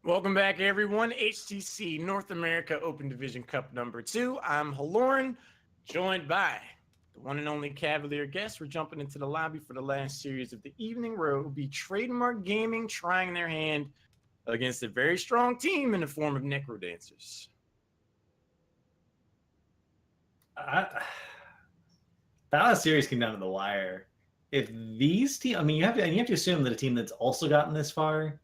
Welcome back, everyone. HGC North America Open Division Cup number 2. I'm Halorin, joined by the one and only Cavalierguest. We're jumping into the lobby for the last series of the evening, where it will be Trademark Gaming trying their hand against a very strong team in the form of Necrodancers. That series came down to the wire. If these teams, I mean, you have to assume that a team that's also gotten this far,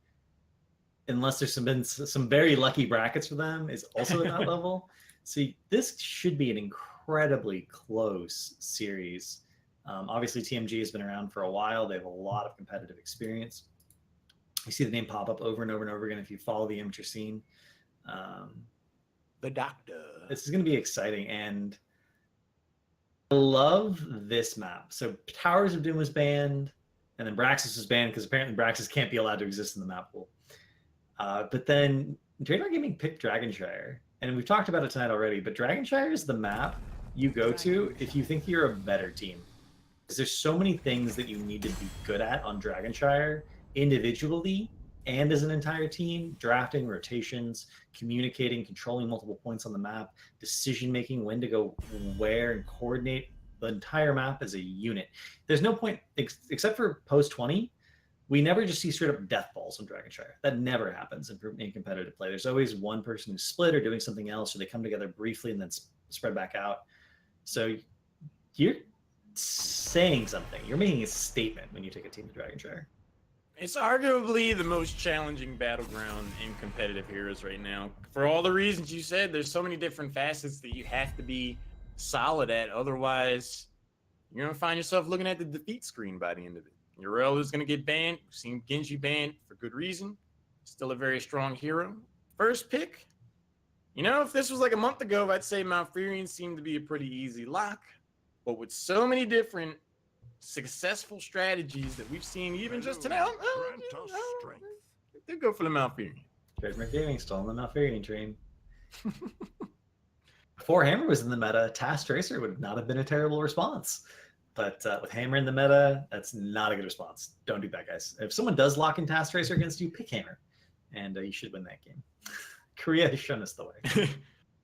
unless there's been some very lucky brackets for them, is also at that level. So this should be an incredibly close series. Obviously, TMG has been around for a while. They have a lot of competitive experience. You see the name pop up over and over and over again if you follow the amateur scene. The Doctor. This is going to be exciting, and I love this map. So Towers of Doom was banned, and then Braxis was banned because apparently Braxis can't be allowed to exist in the map pool. But then Trademark Gaming picked Dragonshire, and we've talked about it tonight already, but Dragonshire is the map you go to if you think you're a better team. Because there's so many things that you need to be good at on Dragonshire individually and as an entire team: drafting, rotations, communicating, controlling multiple points on the map, decision-making, when to go where, and coordinate the entire map as a unit. There's no point, except for post 20, we never just see straight up death balls on Dragonshire. That never happens in competitive play. There's always one person who's split or doing something else, or they come together briefly and then spread back out. So you're saying something. You're making a statement when you take a team to Dragonshire. It's arguably the most challenging battleground in competitive Heroes right now. For all the reasons you said, there's so many different facets that you have to be solid at. Otherwise, you're going to find yourself looking at the defeat screen by the end of it. Uriel is going to get banned. We've seen Genji banned for good reason. Still a very strong hero. First pick. You know, if this was like a month ago, I'd say Malfurion seemed to be a pretty easy lock. But with so many different successful strategies that we've seen even just tonight, they go for the Malfurion. Trademark Gaming still on the Malfurion train. Before Hammer was in the meta, Task Tracer would not have been a terrible response. But with Hammer in the meta, that's not a good response. Don't do that, guys. If someone does lock in Task Tracer against you, pick Hammer, and you should win that game. Korea has shown us the way.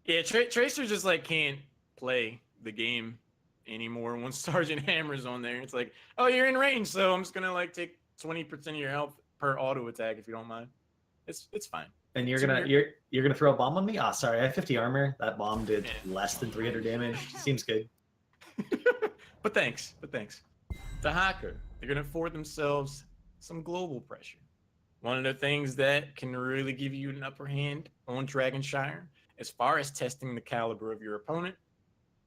Yeah, Tracer just like can't play the game anymore. Once Sergeant Hammer's on there, it's like, oh, you're in range, so I'm just gonna like take 20% of your health per auto attack if you don't mind. It's fine. And you're gonna throw a bomb on me? Ah, sorry, I have 50 armor. That bomb did less than 300 damage. Seems good. But thanks. The Hacker, they're going to afford themselves some global pressure. One of the things that can really give you an upper hand on Dragonshire, as far as testing the caliber of your opponent,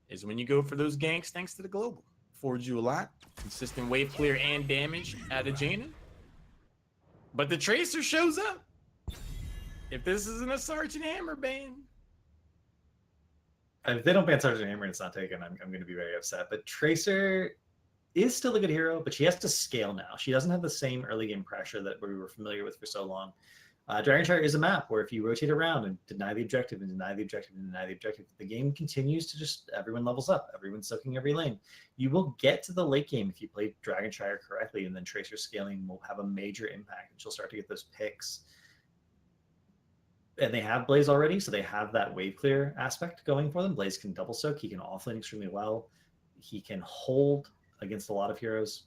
is when you go for those ganks thanks to the global. Affords you a lot, consistent wave clear and damage out of Jaina. But the Tracer shows up. If this isn't a Sergeant Hammer ban, if they don't ban Sergeant Hammer and it's not taken, I'm going to be very upset. But Tracer is still a good hero, but she has to scale now. She doesn't have the same early game pressure that we were familiar with for so long. Dragonshire is a map where if you rotate around and deny the objective and deny the objective and deny the objective, the game continues to just, everyone levels up. Everyone's soaking every lane. You will get to the late game if you play Dragonshire correctly, and then Tracer scaling will have a major impact, and she'll start to get those picks. And they have Blaze already, so they have that wave clear aspect going for them. Blaze can double soak. He can offlane extremely well. He can hold against a lot of heroes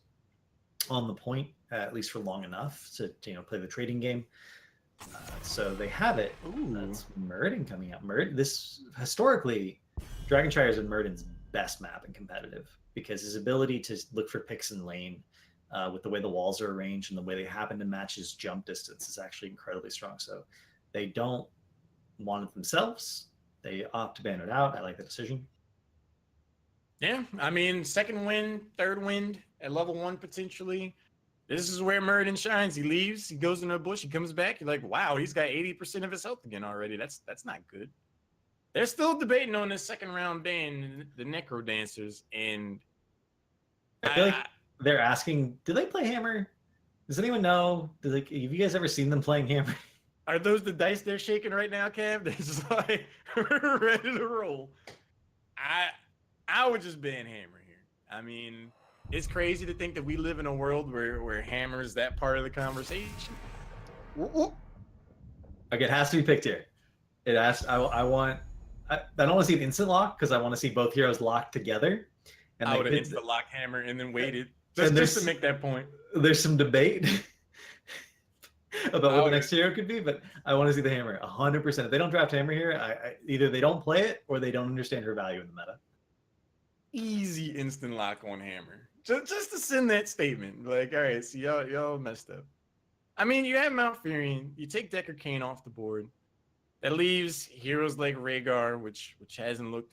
on the point, at least for long enough to play the trading game. So they have it. Ooh, that's Murden coming out. This historically, Dragonshire is Murden's best map in competitive because his ability to look for picks in lane, with the way the walls are arranged and the way they happen to match his jump distance, is actually incredibly strong. So they don't want it themselves. They opt to ban it out. I like the decision. Yeah, I mean, second wind, third wind at level 1 potentially. This is where Murden shines. He leaves, he goes into a bush, he comes back. You're like, wow, he's got 80% of his health again already. That's not good. They're still debating on this second round ban, the Necrodancers, and I feel like they're asking, do they play Hammer? Does anyone know? Have you guys ever seen them playing Hammer? Are those the dice they're shaking right now, Cav? They're just like ready to roll. I would just ban Hammer here. I mean, it's crazy to think that we live in a world where Hammer is that part of the conversation. Are Okay, it has to be picked here. It has. I don't want to see an instant lock because I want to see both heroes locked together. And I would have instant lock hammer and then waited just to make that point. There's some debate about what the next hero could be, but I want to see the hammer 100%. If they don't draft hammer here, either they don't play it or they don't understand her value in the meta. Easy instant lock on hammer. Just to send that statement. Like, all right, so y'all messed up. I mean, you have Malfurion. You take Decker Kane off the board. That leaves heroes like Rhaegar, which hasn't looked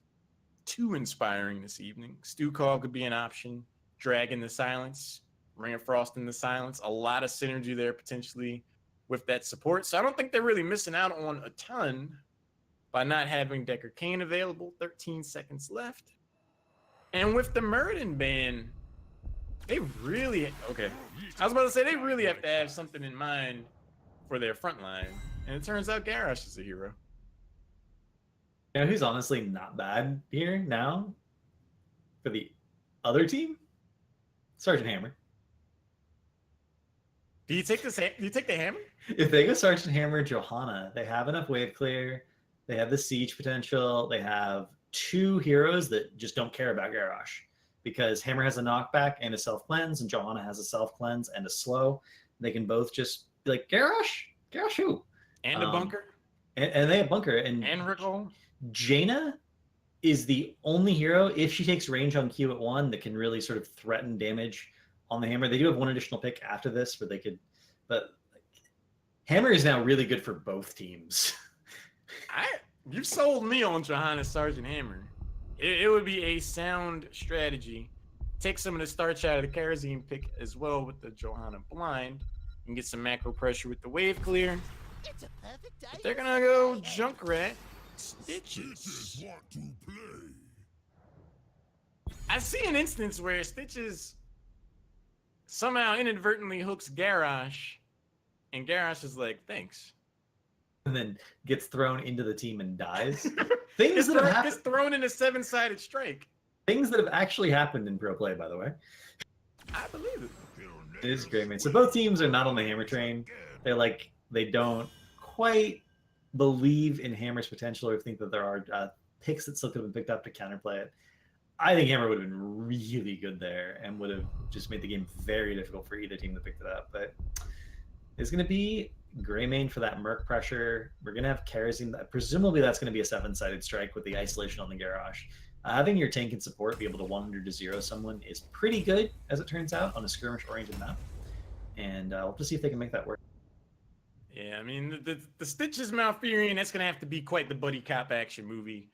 too inspiring this evening. Stukov could be an option. Dragon the Silence. Ring of Frost in the Silence. A lot of synergy there potentially with that support. So I don't think they're really missing out on a ton by not having Decker Kane available. 13 seconds left. And with the Muradin ban, they really... Okay. I was about to say, they really have to have something in mind for their front line. And it turns out Garrosh is a hero. You know who's honestly not bad here now for the other team? Sergeant Hammer. Do you take the hammer? If they go Sergeant Hammer, Johanna, they have enough wave clear. They have the siege potential. They have 2 heroes that just don't care about Garrosh because Hammer has a knockback and a self cleanse, and Johanna has a self cleanse and a slow. They can both just be like, Garrosh who? And a bunker. And they have bunker. And Rickle. Jaina is the only hero, if she takes range on Q at 1, that can really sort of threaten damage on the hammer. They do have one additional pick after this where they could, but hammer is now really good for both teams. You sold me on Johanna Sergeant Hammer. It would be a sound strategy. Take some of the starch out of the Karazim pick as well with the Johanna blind and get some macro pressure with the wave clear. It's a perfect day. They're gonna go Junkrat Stitches. I see an instance where Stitches somehow inadvertently hooks Garrosh, and Garrosh is like, thanks. And then gets thrown into the team and dies. Gets thrown in a 7-sided strike. Things that have actually happened in pro play, by the way. I believe it. It is great, man. So both teams are not on the hammer train. They don't quite believe in Hammer's potential or think that there are picks that still could have been picked up to counterplay it. I think Hammer would have been really good there and would have just made the game very difficult for either team that picked it up. But it's going to be Greymane for that Merc pressure. We're going to have Karazim. Presumably that's going to be a 7-sided strike with the isolation on the Garrosh. Having your tank and support be able to 100-0 someone is pretty good, as it turns out, on a skirmish-oriented map. And we'll have to see if they can make that work. Yeah, I mean, the Stitches Malfurion, that's going to have to be quite the buddy cop action movie.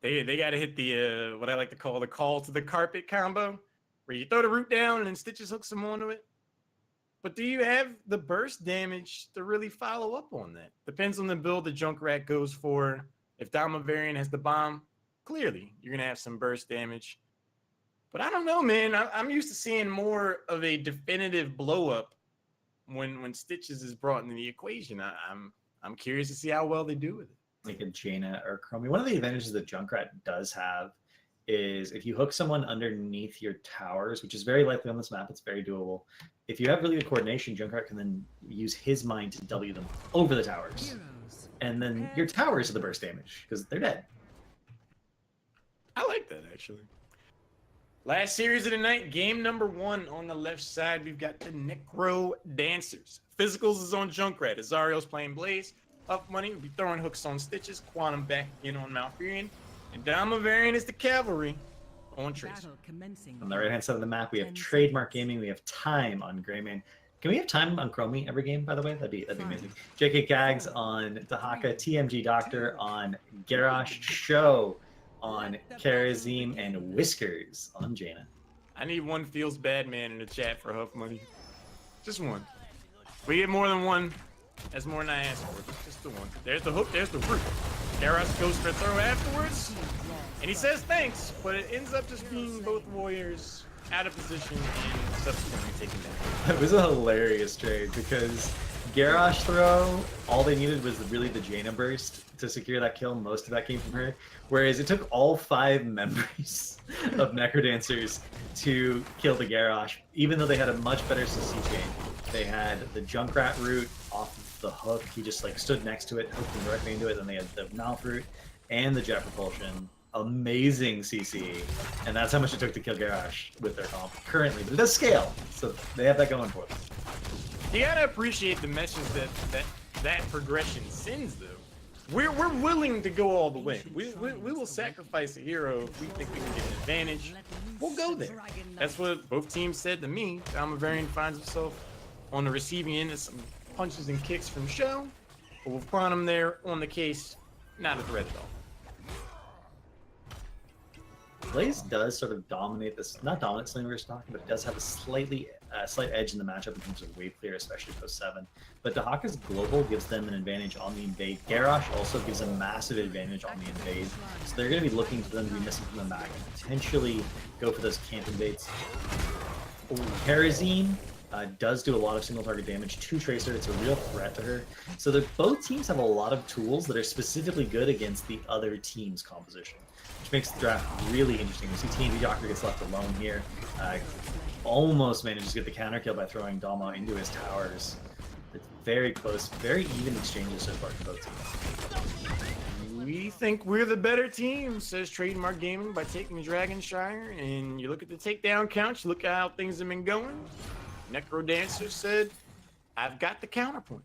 They got to hit the, what I like to call the call to the carpet combo, where you throw the root down and then Stitches hooks them onto it. But do you have the burst damage to really follow up on that? Depends on the build the Junkrat goes for. If Damavarian has the bomb, clearly you're going to have some burst damage. But I don't know, man. I'm used to seeing more of a definitive blow up when Stitches is brought into the equation. I'm curious to see how well they do with it. Like a Jaina or Chromie. One of the advantages that Junkrat does have is if you hook someone underneath your towers, which is very likely on this map, it's very doable. If you have really good coordination, Junkrat can then use his mind to W them over the towers. And then your towers are the burst damage because they're dead. I like that, actually. Last series of the night, game number 1 on the left side, we've got the Necrodancers. Physicals is on Junkrat. Azario's playing Blaze. Up money, we'll be throwing hooks on Stitches. Quantum back in on Malfurion. And Damavarian is the cavalry on Tracer. On the right-hand side of the map, we have Trademark Gaming. We have Time on Greymane. Can we have Time on Chromie every game, by the way? That'd be amazing. JK Gags on Tahaka. TMG Doctor on Garrosh. Show on Karazim, and Whiskers on Jaina. I need one feels bad man in the chat for Huff money. Just one. If we get more than one, that's more than I asked for. Just the one. There's the hook, there's the root. Garrosh goes for a throw afterwards, and he says thanks, but it ends up just being both warriors out of position and subsequently taken down. It was a hilarious trade because Garrosh throw, all they needed was really the Jaina burst to secure that kill. Most of that came from her. Whereas it took all 5 members of Necrodancers to kill the Garrosh, even though they had a much better CC chain. They had the Junkrat route off the hook. He just like stood next to it, hooked him directly into it. Then they had the Malfruit and the Jet Propulsion. Amazing CC, and that's how much it took to kill Garrosh with their comp currently. But it does scale, so they have that going for them. You gotta appreciate the message that progression sends, though. We're willing to go all the way. We will sacrifice a hero if we think we can get an advantage. We'll go there. That's what both teams said to me. Damaverian finds himself on the receiving end of some punches and kicks from Show, but with Quantum there on the case, not a threat at all. Blaze does sort of dominate this, not dominate Sling we were talking, but it does have a slight edge in the matchup in terms of wave clear, especially post 7. But Dahaka's global gives them an advantage on the invade. Garrosh also gives a massive advantage on the invade. So they're going to be looking for them to be missing from the back and potentially go for those camp invades. Kerosene does do a lot of single target damage to Tracer. It's a real threat to her. So both teams have a lot of tools that are specifically good against the other team's composition, which makes the draft really interesting. We see TNT Doctor gets left alone here. Almost manages to get the counter kill by throwing Dama into his towers. It's very close, very even exchanges so far for both teams. We think we're the better team, says Trademark Gaming, by taking Dragon Shire. And you look at the takedown count, you look at how things have been going. Necrodancers said, I've got the counterpoint.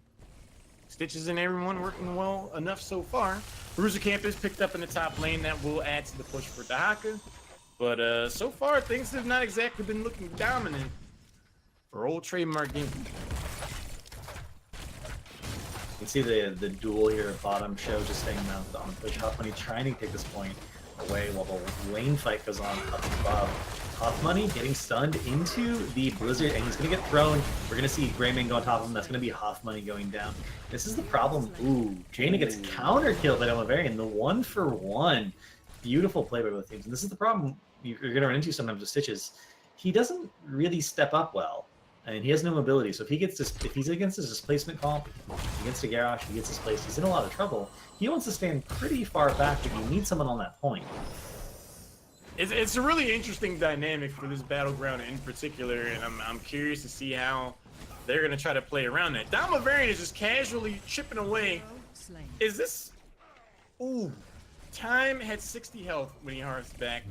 Stitches and everyone working well enough so far. Bruiser Campus picked up in the top lane. That will add to the push for Dahaka. But so far, things have not exactly been looking dominant for old Trademark Gaming. You can see the duel here at bottom. Show just staying mounted on the push. Hot Money trying to take this point away while the lane fight goes on up above. Hot Money getting stunned into the Blizzard, and he's going to get thrown. We're going to see Greymane go on top of him. That's going to be Hoth Money going down. This is the problem. Ooh, Jaina gets counter killed by Damaverian. The 1-for-1. Beautiful play by both teams. And this is the problem you're going to run into sometimes with Stitches. He doesn't really step up well. I mean, he has no mobility. So if he's against his displacement comp, against a Garrosh, he gets displaced, he's in a lot of trouble. He wants to stand pretty far back, but you need someone on that point. It's a really interesting dynamic for this battleground in particular, and I'm curious to see how they're going to try to play around that. Damaverian is just casually chipping away. Is this... Ooh. Time had 60 health when he harvested back.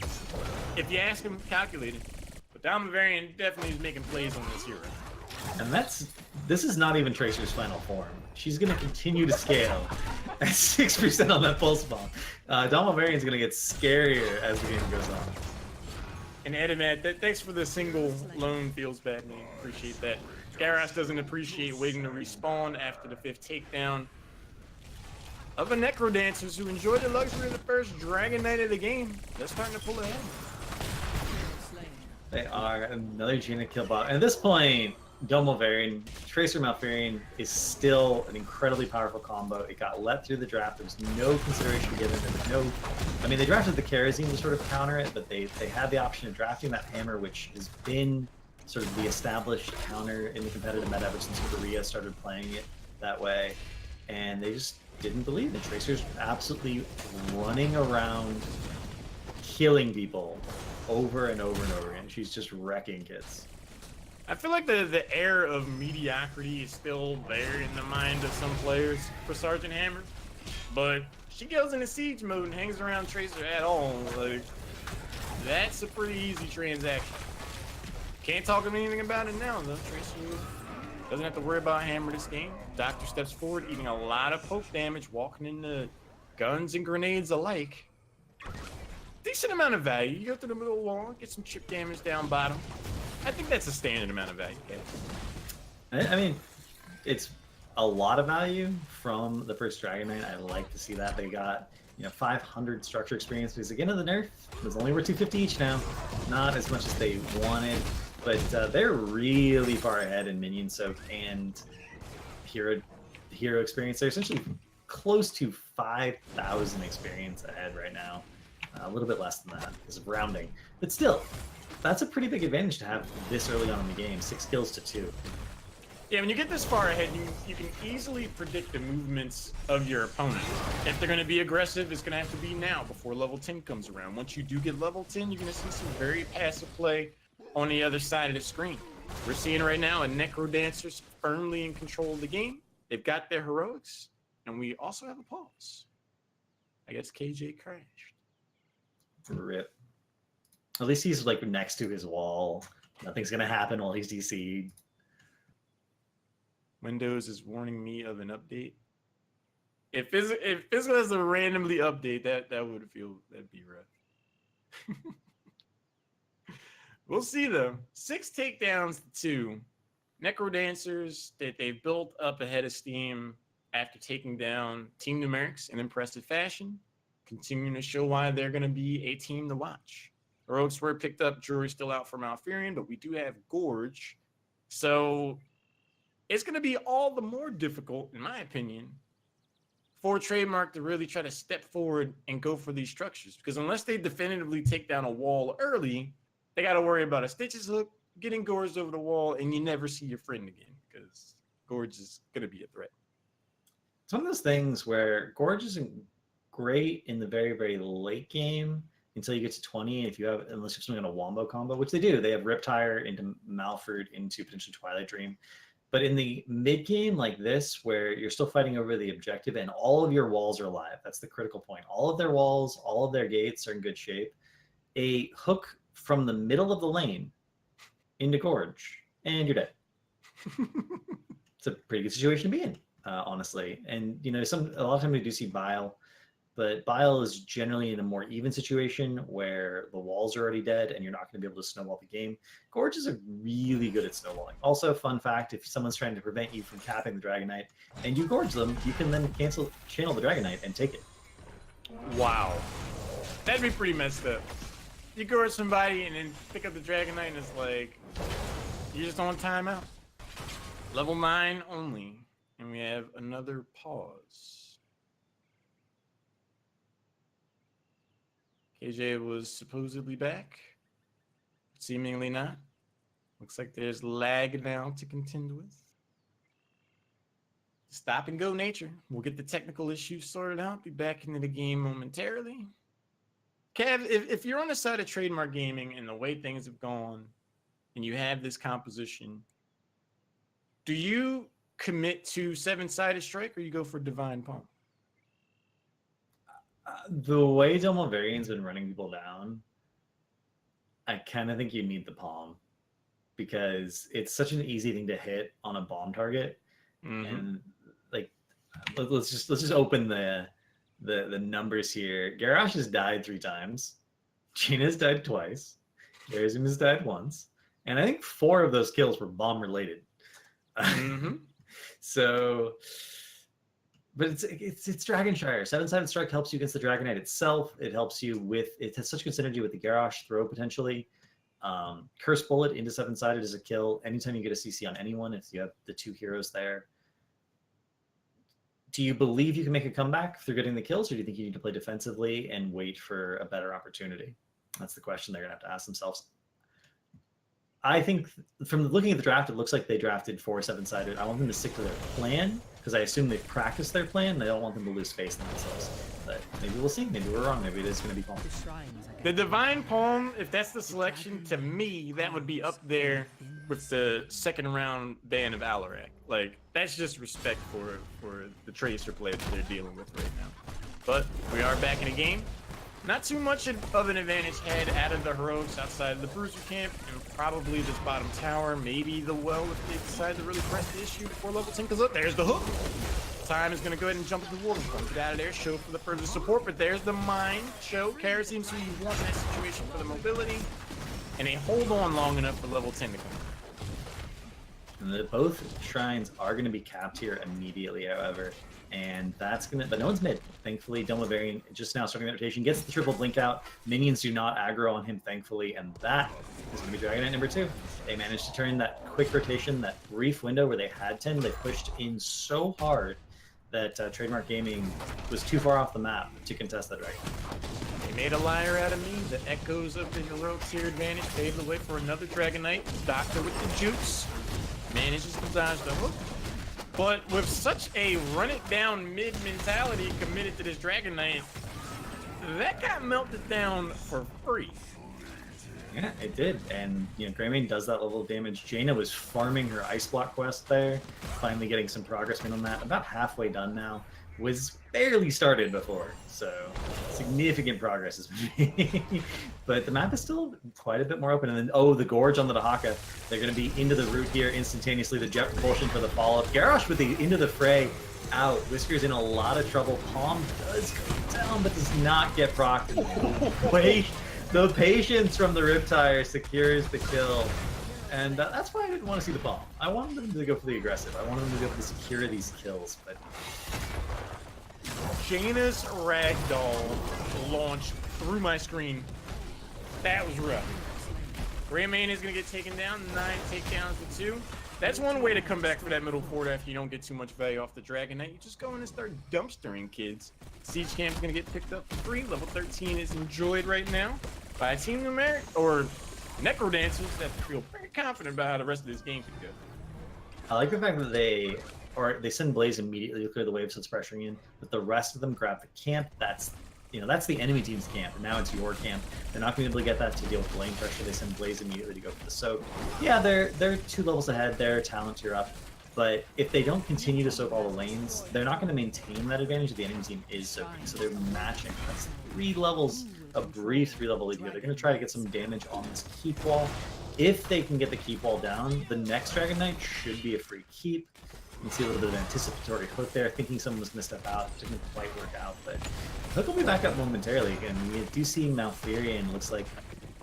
If you ask him, calculated. But Damaverian definitely is making plays on this hero. And this is not even Tracer's final form. She's going to continue to scale at 6% on that pulse bomb. Damaverian's going to get scarier as the game goes on. And Edimat, thanks for the single lone feels bad name. Appreciate that. Garrosh doesn't appreciate waiting to respawn after the 5th takedown of a Necrodancers who enjoyed the luxury of the first Dragon Knight of the game. They're starting to pull ahead. They are. Another Jaina kill bot. And at this point, Damaverian, Tracer Malfurion is still an incredibly powerful combo. It got let through the draft. There was no consideration given. There was no... I mean, they drafted the Kerosene to sort of counter it, but they had the option of drafting that Hammer, which has been sort of the established counter in the competitive meta ever since Korea started playing it that way. And they just didn't believe it. Tracer's absolutely running around, killing people over and over and over again. She's just wrecking kids. I feel like the air of mediocrity is still there in the mind of some players for Sergeant Hammer, but she goes into siege mode and hangs around Tracer at all. Like, that's a pretty easy transaction. Can't talk about anything about it now, though. Tracer doesn't have to worry about Hammer this game. Doctor steps forward, eating a lot of poke damage, walking into guns and grenades alike. Decent amount of value. You go through the middle wall, get some chip damage down bottom. I think that's a standard amount of value, Kev. I mean, it's a lot of value from the first Dragon Knight. I like to see that. They got, 500 structure experience because again, of the nerf, it was only worth 250 each now. Not as much as they wanted, but they're really far ahead in minion soak and hero experience. They're essentially close to 5,000 experience ahead right now. A little bit less than that because of rounding, but still, that's a pretty big advantage to have this early on in the game. 6 kills to 2. Yeah, when you get this far ahead, you can easily predict the movements of your opponent. If they're going to be aggressive, it's going to have to be now before level 10 comes around. Once you do get level 10, you're going to see some very passive play on the other side of the screen. We're seeing right now a Necrodancers firmly in control of the game. They've got their heroics, and we also have a pause. I guess KJ crashed. Rip. At least he's like next to his wall. Nothing's gonna happen while he's DC'd. Windows is warning me of an update. If physical has to randomly update, that'd be rough. We'll see though. 6 takedowns to 2. Necrodancers that they've built up ahead of steam after taking down Team Numerics in impressive fashion, continuing to show why they're going to be a team to watch. Heroics were picked up, jury's still out for Malfurion, but we do have Gorge. So it's going to be all the more difficult, in my opinion, for Trademark to really try to step forward and go for these structures. Because unless they definitively take down a wall early, they got to worry about a Stitches hook, getting Gorge over the wall, and you never see your friend again because Gorge is going to be a threat. It's one of those things where Gorge isn't great in the very, very late game until you get to 20. If you have, unless you have something on a wombo combo, which they do, they have Riptire into Malford into potentially Twilight Dream. But in the mid game like this, where you're still fighting over the objective and all of your walls are alive, that's the critical point. All of their walls, all of their gates are in good shape. A hook from the middle of the lane into Gorge, and you're dead. It's a pretty good situation to be in, honestly. And you know, a lot of times we do see Bile, but Bile is generally in a more even situation where the walls are already dead and you're not going to be able to snowball the game. Gorges are really good at snowballing. Also, fun fact, if someone's trying to prevent you from capping the Dragon Knight and you gorge them, you can then channel the Dragon Knight and take it. Wow. That'd be pretty messed up. You gorge somebody and then pick up the Dragon Knight and it's like, you're just on timeout. Level 9 only. And we have another pause. KJ was supposedly back. Seemingly not. Looks like there's lag now to contend with. Stop and go nature. We'll get the technical issues sorted out. Be back into the game momentarily. Kev, if you're on the side of Trademark Gaming and the way things have gone and you have this composition, do you commit to 7-sided strike or you go for Divine Palm? The way Delmavarian's been running people down, I kind of think you need the palm because it's such an easy thing to hit on a bomb target. And like, let's just open the numbers here. Garrosh has died 3 times. Gina's died twice. Garazim has died once, and I think 4 of those kills were bomb related. So. But it's Dragon Shire. 7-sided strike helps you against the Dragon Knight itself. It helps you with, it has such good synergy with the Garrosh throw potentially. Curse Bullet into 7-sided is a kill. Anytime you get a CC on anyone, if you have the 2 heroes there. Do you believe you can make a comeback through getting the kills, or do you think you need to play defensively and wait for a better opportunity? That's the question they're going to have to ask themselves. I think from looking at the draft, it looks like they drafted 4 7-sided. I want them to stick to their plan because I assume they've practiced their plan. I don't want them to lose faith in themselves. But maybe we'll see. Maybe we're wrong. Maybe it is going to be Palm. The Divine Palm, if that's the selection, to me, that would be up there with the 2nd round ban of Alarak. Like, that's just respect for the Tracer play that they're dealing with right now. But we are back in the game. Not too much of an advantage had out of the Heroics outside of the Bruiser camp, and probably this bottom tower, maybe the well if they decide to really press the issue before level 10 goes up. There's the hook. Time is going to go ahead and jump into the water point. Get out of there, show for the further support, but there's the mine show. Kara seems to be wanting that situation for the mobility, and they hold on long enough for level 10 to come. And both shrines are going to be capped here immediately, however. And that's gonna, but no one's mid. Thankfully, Delmavarian just now starting the rotation, gets the triple blink out. Minions do not aggro on him, thankfully, and that is gonna be Dragon Knight number 2. They managed to turn that quick rotation, that brief window where they had 10. They pushed in so hard that Trademark Gaming was too far off the map to contest that Dragon. They made a liar out of me. The echoes of the Heroics here advantage paved the way for another Dragon Knight. Doctor with the jukes manages to dodge the hook. But with such a run-it-down mid mentality committed to this Dragon Knight, that got melted down for free. Yeah, it did, and Greymane does that level of damage. Jaina was farming her Ice Block quest there, finally getting some progress made on that. About halfway done now. Was barely started before, so significant progress has been made. But the map is still quite a bit more open. And then, the Gorge on the Dahaka. They're going to be into the root here instantaneously. The Jet Propulsion for the follow-up. Garrosh with the into the fray out. Whisker's in a lot of trouble. Palm does go down, but does not get procced. Wait. The patience from the Riptire secures the kill. And that's why I didn't want to see the bomb. I wanted them to go for the aggressive. I wanted them to go for the secure these kills. But Jaina's ragdoll launched through my screen. That was rough. Greymane is going to get taken down. 9 takedowns to 2. That's one way to come back for that middle fort after you don't get too much value off the Dragon Knight. You just go in and start dumpstering kids. Siege Camp's going to get picked up for free. Level 13 is enjoyed right now by a Team Numeric or Necrodancers that feel very confident about how the rest of this game could go. I like the fact that they send Blaze immediately to clear the wave so it's pressuring in, but the rest of them grab the camp. That's the enemy team's camp, and now it's your camp. They're not going to be able to get that to deal with lane pressure. They send Blaze immediately to go for the soak. Yeah, they're 2 levels ahead. Their talent you're up. But if they don't continue to soak all the lanes, they're not going to maintain that advantage if the enemy team is soaking. So they're matching. That's 3 levels, a brief 3-level lead here. They're going to try to get some damage on this keep wall. If they can get the keep wall down, the next Dragon Knight should be a free keep. You can see a little bit of anticipatory hook there, thinking someone was going to step out. It didn't quite work out, but hook will be back up momentarily. Again, we do see Malfurion looks like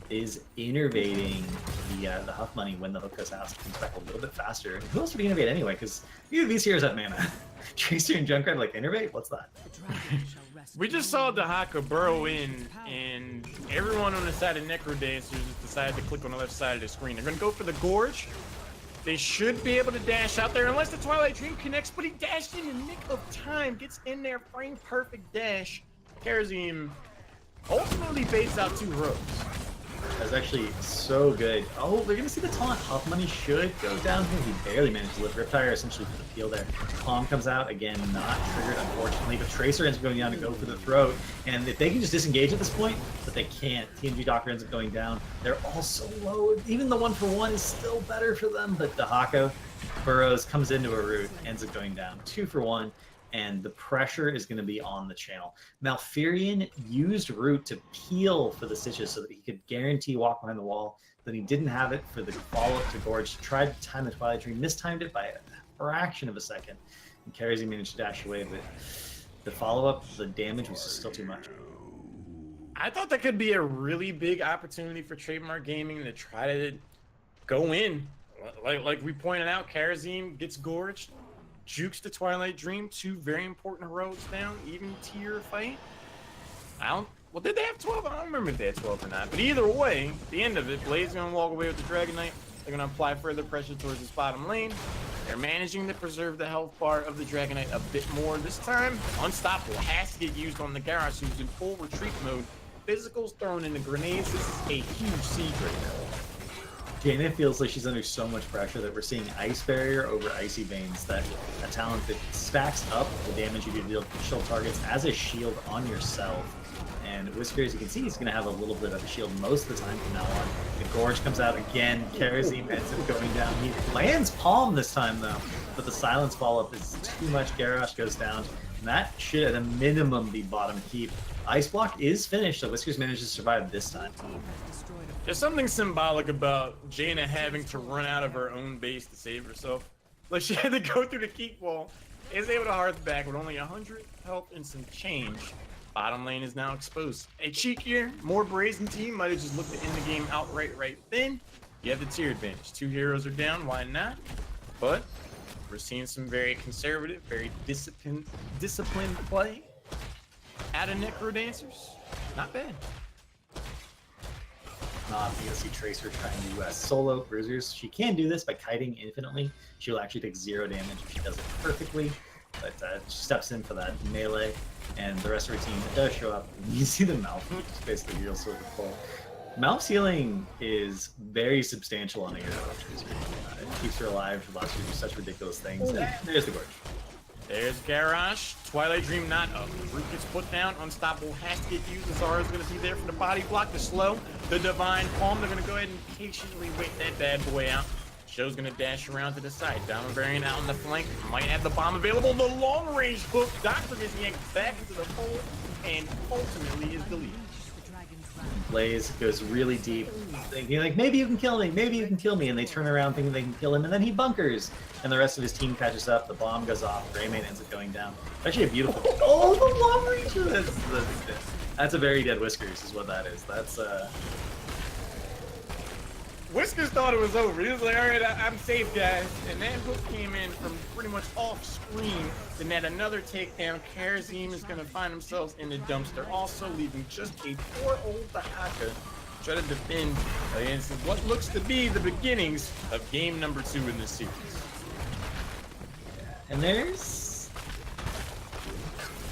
is innervating the Huff money when the hook goes out. So it comes back a little bit faster. Who else would he innervate anyway? Because either of these heroes have mana. Tracer and Junkrat like innervate? What's that? We just saw Dahaka burrow in, and everyone on the side of Necrodancers decided to click on the left side of the screen. They're going to go for the Gorge. They should be able to dash out there unless the Twilight Dream connects, but he dashed in the nick of time, gets in there, frame perfect dash. Karazim ultimately baits out 2 rogues. That's actually so good. Oh, they're going to see the taunt. Huff money should go down here. He barely managed to lift Riptire essentially for the peel there. Palm comes out, again, not triggered, unfortunately, but Tracer ends up going down to go for the throat. And if they can just disengage at this point, but they can't. TMG Docker ends up going down. They're all so low. Even the 1-for-1 is still better for them, but Dahaka burrows, comes into a root, ends up going down. 2-for-1. And the pressure is going to be on the channel. Malfurion used Root to peel for the Stitches so that he could guarantee walk behind the wall. Then he didn't have it for the follow-up to Gorge. Tried to time the Twilight Dream, mistimed it by a fraction of a second. And Karazim managed to dash away, but the follow-up, the damage was just still too much. I thought that could be a really big opportunity for Trademark Gaming to try to go in. Like we pointed out, Karazim gets gorged. Jukes the Twilight Dream, 2 very important heroics down, even tier fight. Well, did they have 12? I don't remember if they had 12 or not. But either way, at the end of it, Blaze is going to walk away with the Dragon Knight. They're going to apply further pressure towards his bottom lane. They're managing to preserve the health bar of the Dragon Knight a bit more this time. Unstoppable has to get used on the Garrosh, who's in full retreat mode. Physicals thrown into grenades. This is a huge siege right now. Jaina feels like she's under so much pressure that we're seeing Ice Barrier over Icy Veins, that a talent that stacks up the damage you do to deal to shield targets as a shield on yourself. And Whisker, as you can see, he's going to have a little bit of a shield most of the time from now on. The Gorge comes out again. Karazim ends up going down. He lands Palm this time, though. But the Silence follow-up is too much. Garrosh goes down. And that should, at a minimum, be bottom keep. Ice Block is finished, so Whiskers managed to survive this time. There's something symbolic about Jaina having to run out of her own base to save herself. Like, she had to go through the keep wall. Is able to hearth back with only 100 health and some change. Bottom lane is now exposed. A cheekier, more brazen team might have just looked to end the game outright right then. You have the tier advantage. 2 heroes are down, why not? But we're seeing some very conservative, very disciplined play out of Necrodancers. Not bad. You see Tracer trying to solo bruisers. She can do this by kiting infinitely. She'll actually take 0 damage if she does it perfectly. But she steps in for that melee, and the rest of her team does show up. You see the Malf, which is basically real silver full. Malf's healing is very substantial on a hero. It keeps her alive. She allows her to do such ridiculous things. And there's the Gorge. There's Garrosh. Twilight Dream not up. The Brute gets put down. Unstoppable has to get used. Zara's going to be there for the body block. The slow. The Divine Palm. They're going to go ahead and patiently wait that bad boy out. Show's going to dash around to the side. Diamond Variant out on the flank. Might have the bomb available. The long range hook. Doctor gets yanked back into the hole and ultimately is deleted. Blaze goes really deep, thinking like, maybe you can kill me, maybe you can kill me, and they turn around thinking they can kill him, and then he bunkers, and the rest of his team catches up, the bomb goes off, Greymane ends up going down. Actually a beautiful, oh, the long range! That's a very dead Whiskers is what that is. That's, Whiskers thought it was over. He was like, all right, I'm safe, guys. And that hook came in from pretty much off screen. Then had another takedown. Karazim is going to find themselves in the dumpster, also leaving just a poor old Dahaka try to defend against what looks to be the beginnings of game number 2 in this series. and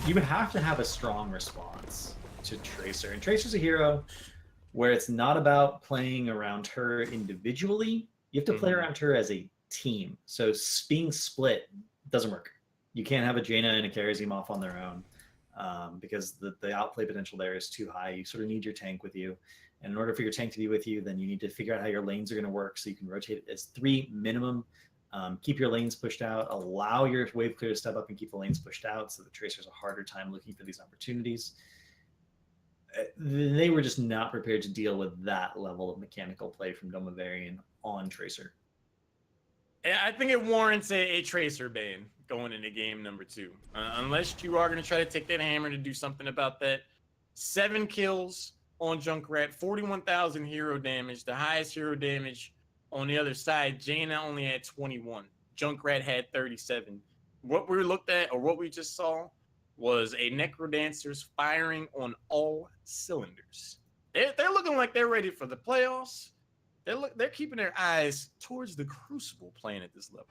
you would have to have a strong response to Tracer. And Tracer's a hero where it's not about playing around her individually. You have to play around her as a team. So being split doesn't work. You can't have a Jaina and a Karazim off on their own because the outplay potential there is too high. You sort of need your tank with you. And in order for your tank to be with you, then you need to figure out how your lanes are going to work so you can rotate it as 3 minimum. Keep your lanes pushed out, allow your wave clear to step up and keep the lanes pushed out so the Tracer's a harder time looking for these opportunities. They were just not prepared to deal with that level of mechanical play from Domavarian on Tracer. I think it warrants a Tracer ban going into game number 2. Unless you are going to try to take that hammer to do something about that. 7 kills on Junkrat, 41,000 hero damage, the highest hero damage on the other side. Jaina only had 21. Junkrat had 37. What we looked at, or what we just saw, was a Necrodancers firing on all cylinders. They're looking like they're ready for the playoffs. They're keeping their eyes towards the Crucible playing at this level.